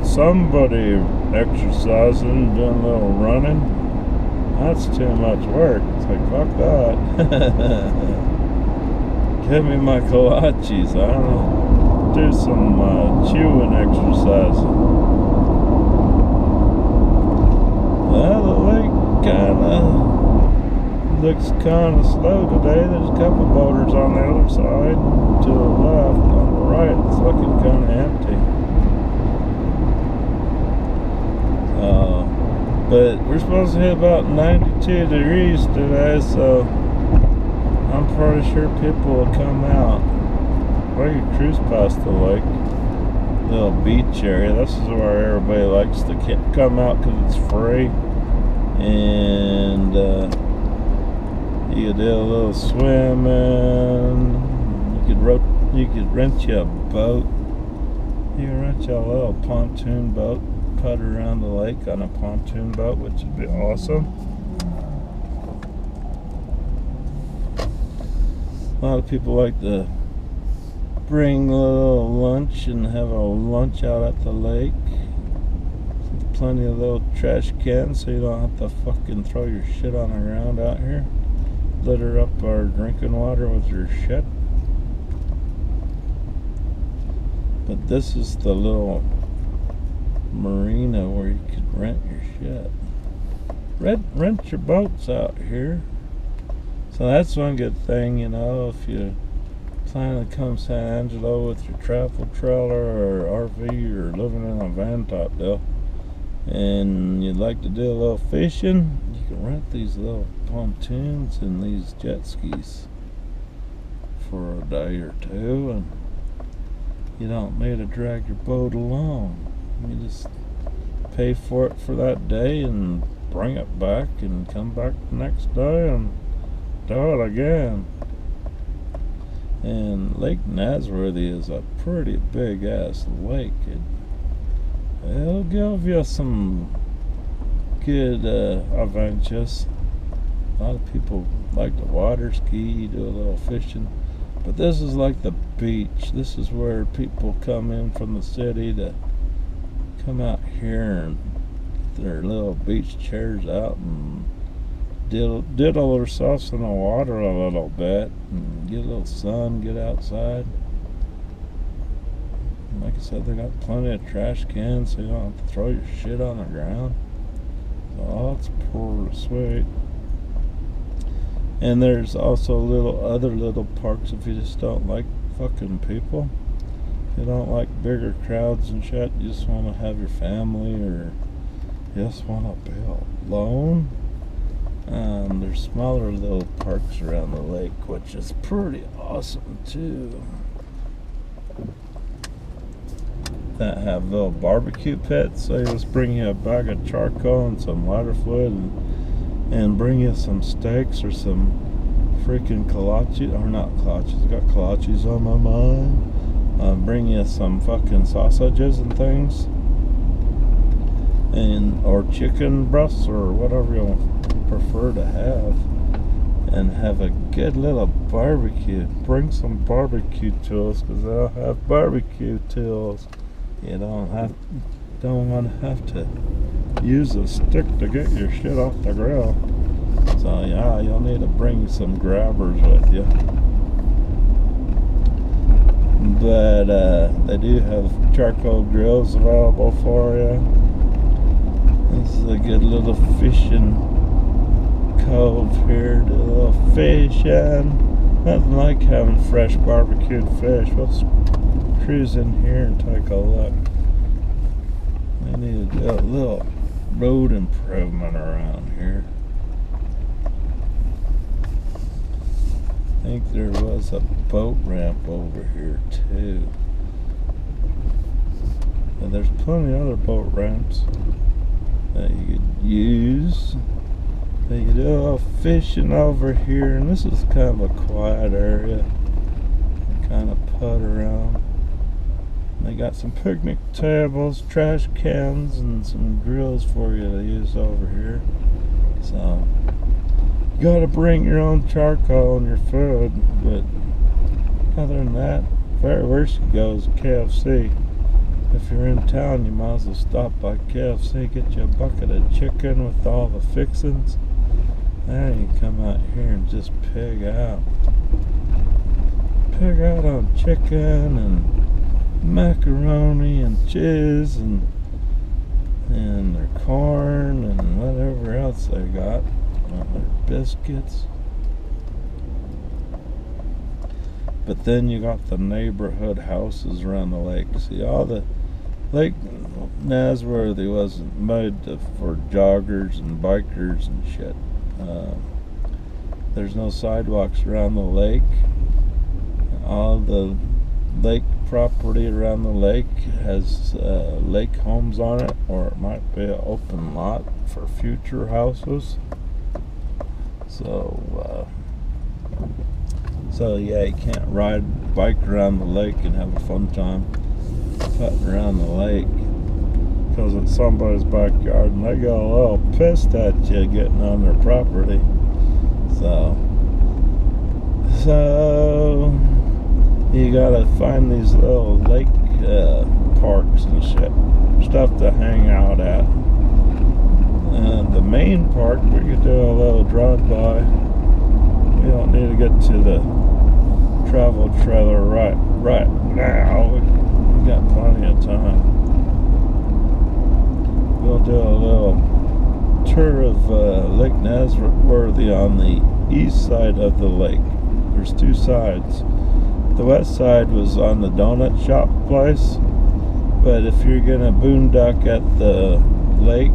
somebody exercising, doing a little running. That's too much work. It's like, fuck that. Give me my kolaches. I don't know. Do some chewing exercising. Well, the lake looks kind of slow today. There's a couple boulders on the other side. To the left, on the right, it's looking kind of empty. But we're supposed to hit about 92 degrees today, so I'm pretty sure people will come out. We can cruise past the lake, little beach area. This is where everybody likes to come out because it's free, and you could do a little swimming. You could rent you a boat. You can rent you a little pontoon boat. Put around the lake on a pontoon boat, which would be awesome. A lot of people like to bring a little lunch and have a lunch out at the lake. There's plenty of little trash cans so you don't have to fucking throw your shit on the ground out here. Litter up our drinking water with your shit. But this is the little marina where you could rent your shit. Rent your boats out here. So that's one good thing, you know, if you plan to come San Angelo with your travel trailer or RV or living in a van type deal, and you'd like to do a little fishing, you can rent these little pontoons and these jet skis for a day or two, and you don't need to drag your boat along. You just pay for it for that day and bring it back and come back the next day and do it again. And Lake Nasworthy is a pretty big ass lake. It'll give you some good adventures. A lot of people like to water ski, do a little fishing. But this is like the beach. This is where people come in from the city to come out here and their little beach chairs out and diddle themselves in the water a little bit and get a little sun, get outside. And like I said, they got plenty of trash cans so you don't have to throw your shit on the ground. Oh, it's pretty sweet. And there's also other little parks if you just don't like fucking people. If you don't like bigger crowds and shit, you just want to have your family or you just want to be alone. There's smaller little parks around the lake, which is pretty awesome too. That have little barbecue pits, so you just bring you a bag of charcoal and some lighter fluid and bring you some steaks or some freaking kolaches, or not kolaches, I got kolaches on my mind. Bring you some fucking sausages and things, or chicken breasts or whatever you prefer to have, and have a good little barbecue. Bring some barbecue tools because they'll have barbecue tools. You don't want to have to use a stick to get your shit off the grill. So yeah, you'll need to bring some grabbers with you. But they do have charcoal grills available for you. This is a good little fishing cove here. Do a little fishing. Nothing like having fresh barbecued fish. Let's cruise in here and take a look. They need to do a little road improvement around here. I think there was a boat ramp over here too. And there's plenty of other boat ramps that you could use. They could do a little fishing over here, and this is kind of a quiet area. Kind of putt around. And they got some picnic tables, trash cans, and some grills for you to use over here. So you gotta bring your own charcoal and your food, but other than that, very worst you go is KFC. if you're in town, you might as well stop by KFC, get you a bucket of chicken with all the fixings. Then you come out here and just pig out. Pig out on chicken and macaroni and cheese and their corn and whatever else they got. Their biscuits. But then you got the neighborhood houses around the lake. See, all the Lake Nasworthy wasn't made for joggers and bikers and shit. There's no sidewalks around the lake. All the lake property around the lake has lake homes on it, or it might be an open lot for future houses. So yeah, you can't bike around the lake and have a fun time putting around the lake, because it's somebody's backyard and they get a little pissed at you getting on their property. So you gotta find these little lake parks and shit, stuff to hang out at. And the main park, we could do a little drive-by. We don't need to get to the travel trailer right now. We got plenty of time. We'll do a little tour of Lake Nasworthy on the east side of the lake. There's two sides. The west side was on the donut shop place, but if you're gonna boondock at the lake,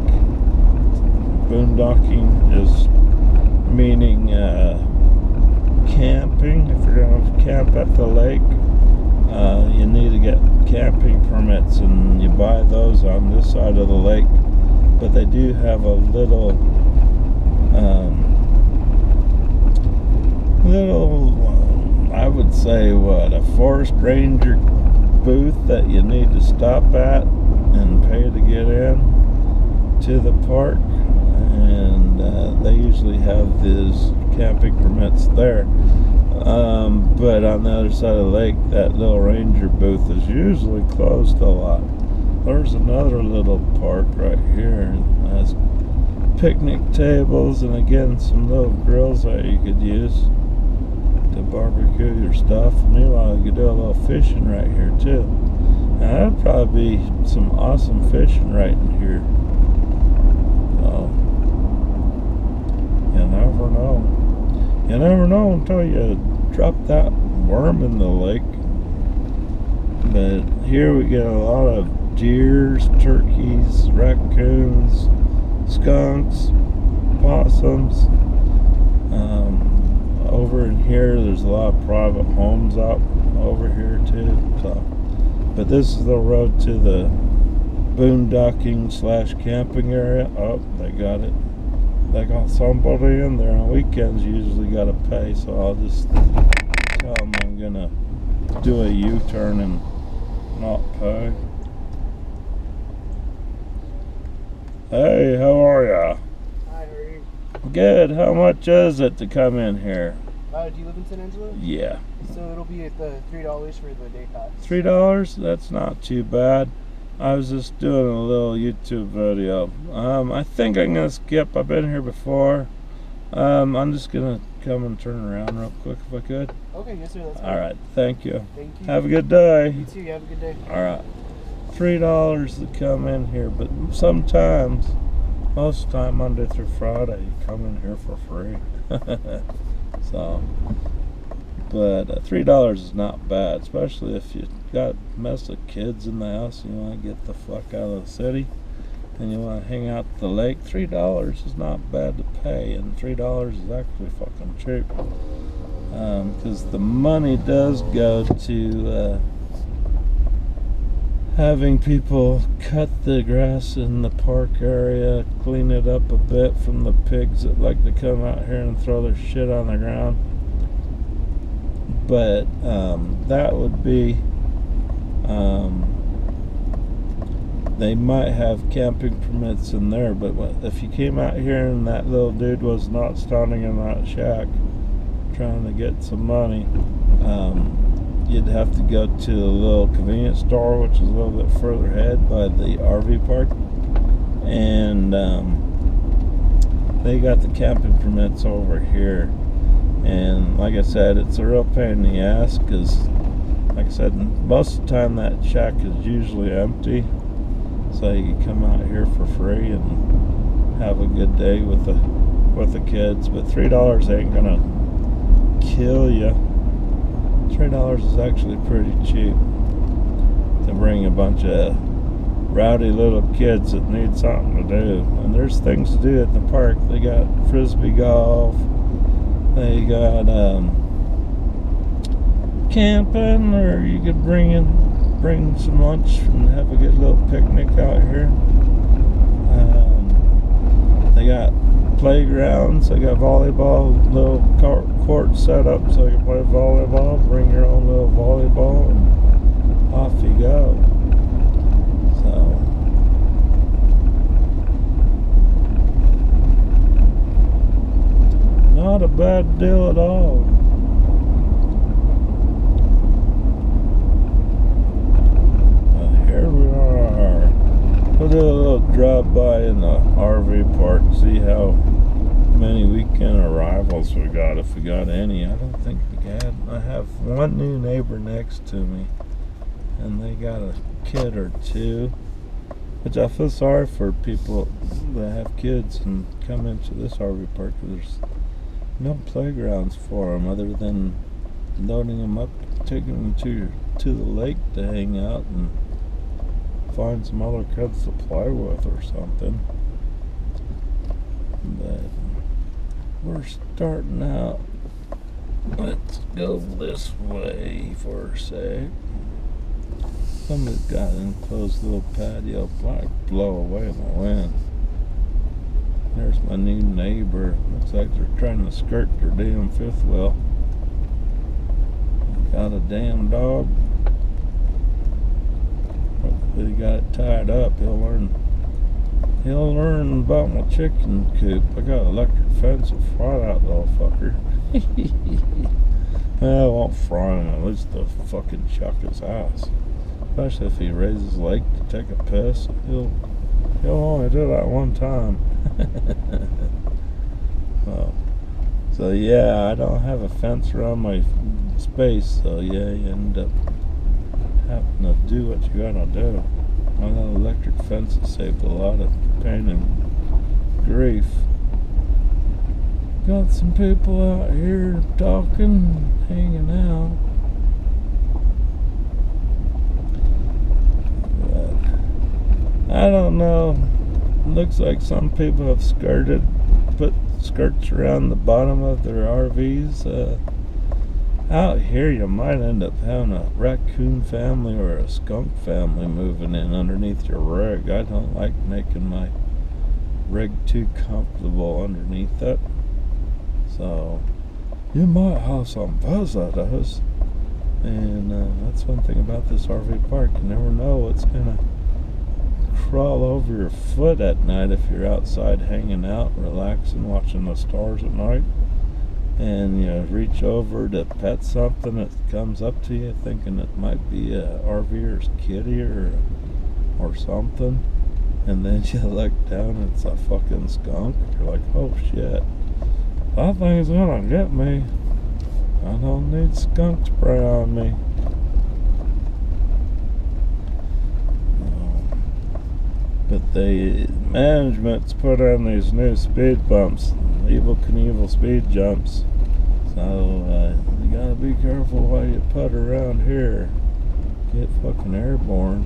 boondocking is meaning camping. If you're gonna camp at the lake, you need to get camping permits, and you buy those on this side of the lake. But they do have a little I would say a forest ranger booth that you need to stop at and pay to get in to the park, and they usually have these camping permits there. But on the other side of the lake, that little ranger booth is usually closed a lot. There's another little park right here, and has picnic tables, and again some little grills that you could use to barbecue your stuff. Meanwhile, you could do a little fishing right here too. Now that'd probably be some awesome fishing right in here. So you never know. You never know until you drop that worm in the lake. But here we get a lot of deers, turkeys, raccoons, skunks, possums. Over in here, there's a lot of private homes out over here too. So, but this is the road to the boondocking / camping area. Oh, they got it. They got somebody in there. On weekends, you usually got to pay. So I'll just tell them I'm gonna do a U-turn and not pay. Hey, how are ya? Hi, how are you? Good. How much is it to come in here? Do you live in San Angelo? Yeah. So it'll be at the $3 for the day pass. $3? That's not too bad. I was just doing a little YouTube video. I think I'm gonna skip. I've been here before. I'm just gonna come and turn around real quick if I could. Okay, yes sir, that's good. Alright, thank you. Thank you. Have a good day. You too, you have a good day. Alright. $3 to come in here, but sometimes, most of the time, Monday through Friday, you come in here for free. So, but $3 is not bad, especially if you got a mess of kids in the house and you want to get the fuck out of the city and you want to hang out at the lake. $3 is not bad to pay, and $3 is actually fucking cheap, because the money does go to having people cut the grass in the park area, clean it up a bit from the pigs that like to come out here and throw their shit on the ground. But that would be, they might have camping permits in there, but if you came out here and that little dude was not standing in that shack trying to get some money, you'd have to go to a little convenience store, which is a little bit further ahead by the RV park. And they got the camping permits over here. And like I said, it's a real pain in the ass because, like I said, most of the time that shack is usually empty. So you can come out here for free and have a good day with the kids. But $3 ain't gonna kill you. $3 is actually pretty cheap to bring a bunch of rowdy little kids that need something to do. And there's things to do at the park. They got frisbee golf. They got camping, or you could bring some lunch and have a good little picnic out here. They got playgrounds. They got volleyball, little court set up so you can play volleyball. Bring your own little volleyball and off you go. So not a bad deal at all. Here we are. We'll do a little drive by in the RV park, see how many weekend arrivals we got, if we got any. I don't think we got. I have one new neighbor next to me, and they got a kid or two, which I feel sorry for people that have kids and come into this RV park. There's no playgrounds for them other than loading them up, taking them to the lake to hang out and find some other kids to play with or something. But we're starting out. Let's go this way for a sec. Somebody's got an enclosed little patio, might blow away in the wind. There's my new neighbor. Looks like they're trying to skirt their damn fifth wheel. Got a damn dog. Hopefully he got it tied up. He'll learn about my chicken coop. I got an electric fence to fry that little fucker. Well, I won't fry him, at least to fucking chuck his ass. Especially if he raises his leg to take a piss. He'll only do that one time. Well, so yeah, I don't have a fence around my space, so yeah, you end up having to do what you gotta do. Well, that electric fence has saved a lot of pain and grief. Got some people out here talking, hanging out. But I don't know. Looks like some people have put skirts around the bottom of their RVs. Out here you might end up having a raccoon family or a skunk family moving in underneath your rig. I don't like making my rig too comfortable underneath it. So you might have some visitors. And that's one thing about this RV park. You never know what's gonna crawl over your foot at night if you're outside hanging out, relaxing, watching the stars at night, and you reach over to pet something that comes up to you thinking it might be a RVer's kitty or something, and then you look down and it's a fucking skunk. You're like, oh shit, that thing's gonna get me. I don't need skunk spray on me. But the management's put on these new speed bumps, Evel Knievel speed jumps. So you gotta be careful while you putt around here. Get fucking airborne.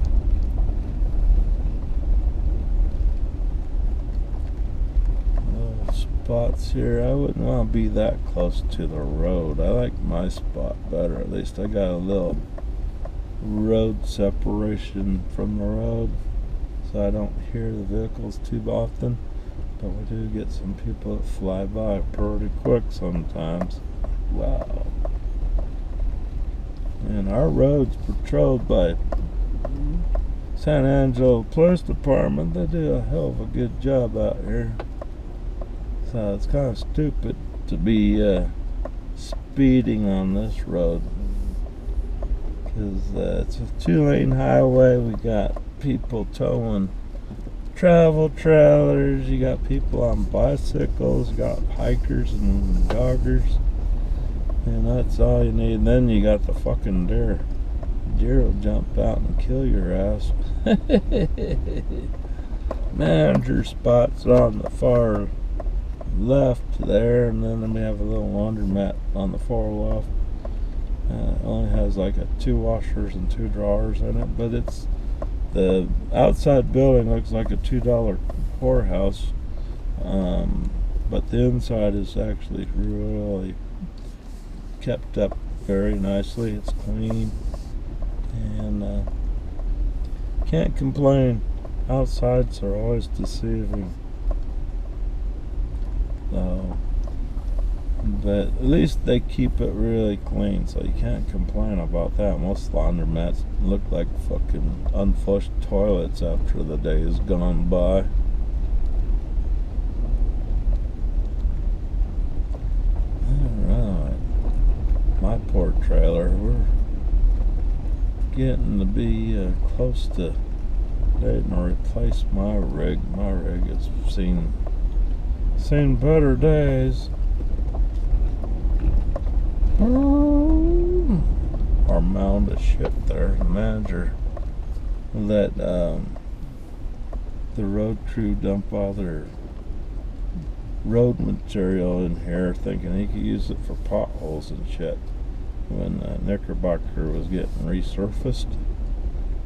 Little spots here. I wouldn't want to be that close to the road. I like my spot better. At least I got a little road separation from the road, so I don't hear the vehicles too often. But we do get some people that fly by pretty quick sometimes. Wow. And our road's patrolled by San Angelo Police Department. They do a hell of a good job out here. So it's kind of stupid to be speeding on this road. Cause it's a 2-lane highway. We got people towing travel trailers. You got people on bicycles. You got hikers and joggers. And that's all you need. And then you got the fucking deer. Deer will jump out and kill your ass. Manager spots on the far left there, and then we have a little laundromat on the far left. It only has like 2 washers and 2 drawers in it, but it's the outside building looks like a $2 whorehouse, but the inside is actually really kept up very nicely. It's clean, and can't complain. Outsides are always deceiving, but at least they keep it really clean, so you can't complain about that. Most laundromats look like fucking unflushed toilets after the day is gone by. Alright, my poor trailer, we're getting to be close to needing to replace my rig. My rig has seen better days. Our mound of shit there. The manager let the road crew dump all their road material in here, thinking he could use it for potholes and shit, when Knickerbocker was getting resurfaced.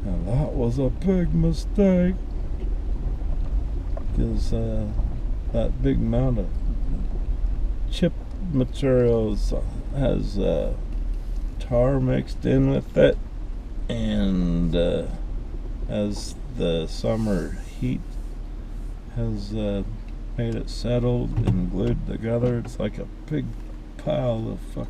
And that was a big mistake, because that big mound of chip materials has tar mixed in with it, and as the summer heat has made it settled and glued together, it's like a big pile of fucking